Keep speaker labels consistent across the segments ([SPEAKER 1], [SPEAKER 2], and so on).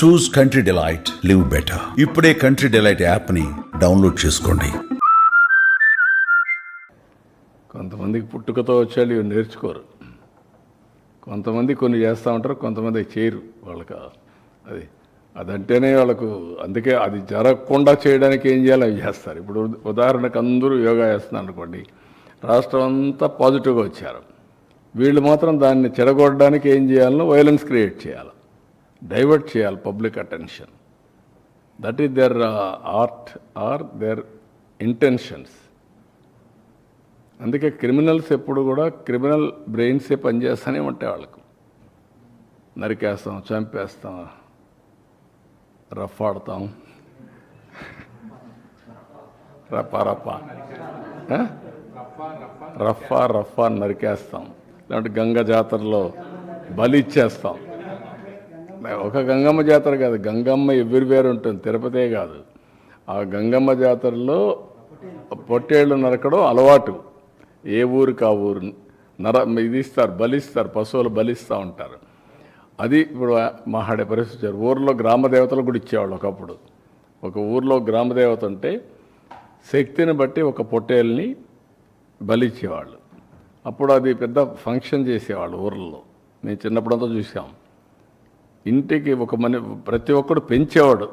[SPEAKER 1] చూస్ country delight, live better. ఇప్పుడే country delight యాప్ని download చేసుకోండి.
[SPEAKER 2] కొంతమందికి పుట్టుకతో వచ్చేళ్ళు ఇవి నేర్చుకోరు. కొంతమంది కొన్ని చేస్తూ ఉంటారు, కొంతమంది చేయరు. వాళ్ళకి అదంటేనే వాళ్ళకు, అందుకే అది జరగకుండా చేయడానికి ఏం చేయాలో అవి చేస్తారు. ఇప్పుడు ఉదాహరణకు అందరూ యోగా చేస్తున్నారు అనుకోండి, రాష్ట్రం అంతా పాజిటివ్గా వచ్చారు. వీళ్ళు మాత్రం దాన్ని చెడగొట్టడానికి ఏం చేయాలనో వైలెన్స్ క్రియేట్ చేయాలి, డైవర్ట్ చేయాలి public attention. That is their art or their intentions. అందుకే క్రిమినల్స్ ఎప్పుడు కూడా క్రిమినల్ బ్రెయిన్సే పనిచేస్తూనే ఉంటాయి. వాళ్ళకు నరికేస్తాం, చంపేస్తాం, రఫ్ ఆడతాం, రఫా నరికేస్తాం. లేదంటే గంగ జాతరలో బలి ఇచ్చేస్తాం. ఒక గంగమ్మ జాతర కాదు, గంగమ్మ ఎవ్రీవేర్ ఉంటుంది, తిరుపతే కాదు. ఆ గంగమ్మ జాతరలో పొట్టేళ్ళు నరకడం అలవాటు. ఏ ఊరికి ఆ ఊరు ఇది ఇస్తారు, బలిస్తారు, పశువులు బలిస్తూ ఉంటారు. అది ఇప్పుడు మాట్లాడే పరిస్థితి. ఊర్లో గ్రామదేవతలు కూడా ఇచ్చేవాళ్ళు. ఒకప్పుడు ఒక ఊర్లో గ్రామదేవత ఉంటే శక్తిని బట్టి ఒక పొట్టేల్ని బలిచ్చేవాళ్ళు. అప్పుడు అది పెద్ద ఫంక్షన్ చేసేవాళ్ళు ఊర్లలో. మేము చిన్నప్పుడంతా చూసాం. ఇంటికి ప్రతి ఒక్కడు పెంచేవాడు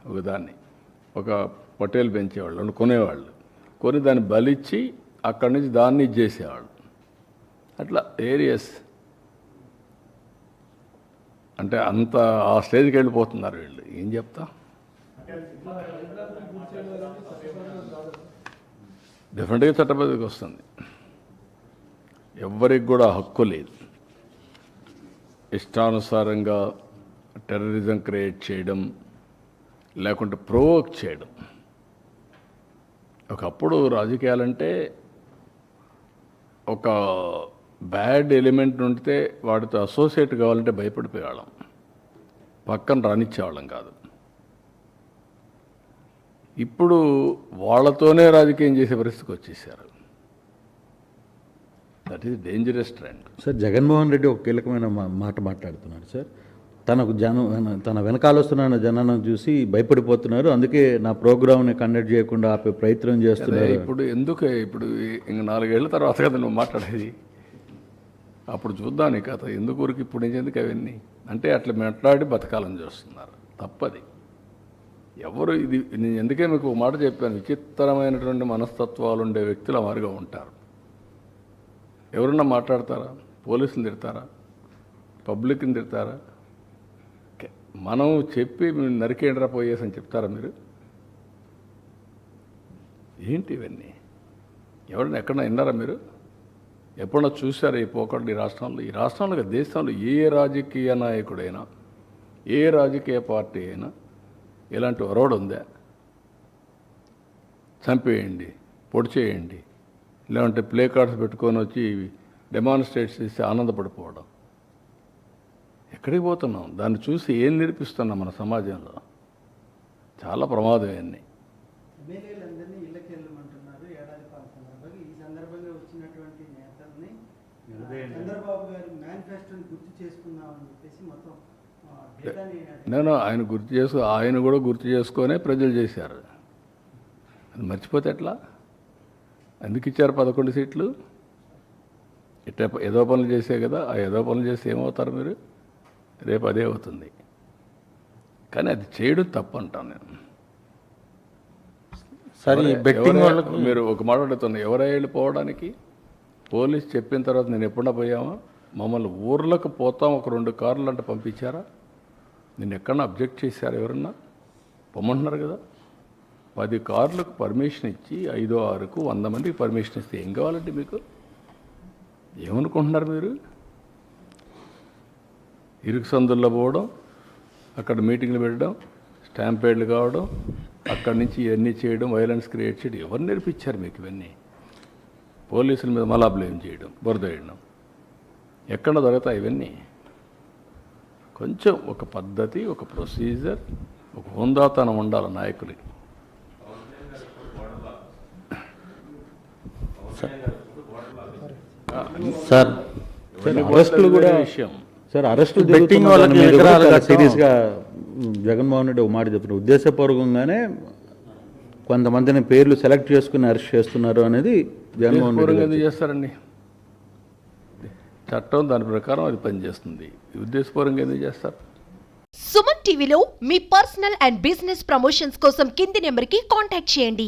[SPEAKER 2] ఒకదాన్ని, ఒక పొట్టేలు పెంచేవాళ్ళు, కొనేవాళ్ళు. కొని దాన్ని బలిచ్చి అక్కడి నుంచి దాన్ని ఇచ్చేసేవాళ్ళు. అట్లా ఏరియస్ అంటే అంత ఆ స్టేజ్కి వెళ్ళిపోతున్నారు వీళ్ళు. ఏం చెప్తా, డెఫినెట్గా చట్టబద్ధకి వస్తుంది. ఎవ్వరికి కూడా హక్కు లేదు ఇష్టానుసారంగా టెర్రరిజం క్రియేట్ చేయడం, లేకుంటే ప్రొవోక్ చేయడం. ఒకప్పుడు రాజకీయాలంటే ఒక బ్యాడ్ ఎలిమెంట్ ఉంటే వాడితో అసోసియేట్ కావాలంటే భయపడిపోయేవాళ్ళం, పక్కన రానిచ్చేవాళ్ళం కాదు. ఇప్పుడు వాళ్ళతోనే రాజకీయం చేసే పరిస్థితికి వచ్చేసారు. That is dangerous trend.
[SPEAKER 3] Sir, Jaganmohan Reddy ఒక కీలకమైన మాట మాట్లాడుతున్నాడు సార్. తన వెనకాల వస్తున్న జనాన్ని చూసి భయపడిపోతున్నారు, అందుకే నా ప్రోగ్రామ్ని కండక్ట్ చేయకుండా ఆపే ప్రయత్నం చేస్తున్నారు.
[SPEAKER 2] ఇప్పుడు ఇప్పుడు ఇంక 4 ఏళ్ల తర్వాత కదా నువ్వు మాట్లాడేది. అప్పుడు చూద్దాం నీ కథ. ఎందుకు ఇప్పుడు ఎందుకు అవన్నీ అంటే అట్లా మాట్లాడి బతకాలని చూస్తున్నారు. తప్పది. ఎవరు ఇది నేను ఎందుకే మీకు ఒక మాట చెప్పాను, విచిత్రమైనటువంటి మనస్తత్వాలు ఉండే వ్యక్తులు మారిగా ఉంటారు. ఎవరన్నా మాట్లాడతారా? పోలీసులు తిడతారా? పబ్లిక్ని తిడతారా? మనం చెప్పి నరికేండ్రా పోయేసి అని చెప్తారా మీరు? ఏంటి ఇవన్నీ? ఎవరైనా ఎక్కడన్నా విన్నారా మీరు? ఎప్పుడన్నా చూసారా ఈ పోకళ్ళు ఈ రాష్ట్రంలో? ఈ రాష్ట్రంలో దేశంలో ఏ రాజకీయ నాయకుడైనా, ఏ రాజకీయ పార్టీ అయినా ఇలాంటి ఒరవడు ఉందా? చంపేయండి, పొడి చేయండి, లేదంటే ప్లే కార్డ్స్ పెట్టుకొని వచ్చి డెమాన్స్ట్రేట్ చేసి ఆనందపడిపోవడం. ఎక్కడికి పోతున్నాం? దాన్ని చూసి ఏం నేర్పిస్తున్నాం మన సమాజంలో? చాలా ప్రమాదం ఇవన్నీ. నేను ఆయన కూడా గుర్తు చేసుకొనే ప్రజలు చేశారు. అది మర్చిపోతే ఎట్లా? ఎందుకు ఇచ్చారు 11 సీట్లు? ఇట్లా ఏదో పనులు చేసే కదా. ఆ ఏదో పనులు చేస్తే ఏమవుతారు మీరు? రేపు అదే అవుతుంది. కానీ అది చేయడం తప్పు అంటాను నేను. సరే, బెట్టింగ్ వాళ్ళకు మీరు ఒక మాట అడుగుతున్నా, ఎవరై వెళ్ళిపోవడానికి? పోలీస్ చెప్పిన తర్వాత నేను ఎప్పుడన్నా పోయామా? మమ్మల్ని ఊర్లకు పోతాం ఒక 2 కార్లు అంటే పంపించారా? నేను ఎక్కడన్నా అబ్జెక్ట్ చేశారా? ఎవరన్నా పొమ్మంటున్నారు కదా. 10 కార్లకు పర్మిషన్ ఇచ్చి 5, 6కు 100 మందికి పర్మిషన్ ఇస్తే ఏం కావాలంటే మీకు? ఏమనుకుంటున్నారు మీరు? ఇరుకు సందుల్లో పోవడం, అక్కడ మీటింగ్లు పెట్టడం, స్టాంపేడ్లు కావడం, అక్కడి నుంచి ఇవన్నీ చేయడం, వైలెన్స్ క్రియేట్ చేయడం. ఎవరు నేర్పించారు మీకు ఇవన్నీ? పోలీసుల మీద మళ్ళా బ్లేమ్ చేయడం, బురద వేయడం. ఎక్కడ దొరుకుతాయి ఇవన్నీ? కొంచెం ఒక పద్ధతి, ఒక ప్రొసీజర్, ఒక హోందాతనం ఉండాలి నాయకులకి.
[SPEAKER 3] సార్, అరెస్టులు కూడా విషయం సార్, అరెస్టులు బెట్టింగ్ వాళ్ళకి సీరియస్గా జగన్మోహన్ రెడ్డి ఒక మాట చెప్తున్నారు, ఉద్దేశపూర్వకంగానే కొంతమందిని పేర్లు సెలెక్ట్ చేసుకుని అరెస్ట్ చేస్తున్నారు అనేది జగన్మోహన్ రెడ్డి
[SPEAKER 2] ఉద్దేశపూర్వకంగా
[SPEAKER 3] గారు
[SPEAKER 2] ఎందుకు చేస్తారండి? చట్టం దాని ప్రకారం అది పనిచేస్తుంది. ఉద్దేశపూర్వకంగా ఎందుకు చేస్తారు?
[SPEAKER 4] సుమన్ టీవీలో మీ పర్సనల్ అండ్ బిజినెస్ ప్రమోషన్స్ కోసం కింది నెంబర్కి కాంటాక్ట్ చేయండి.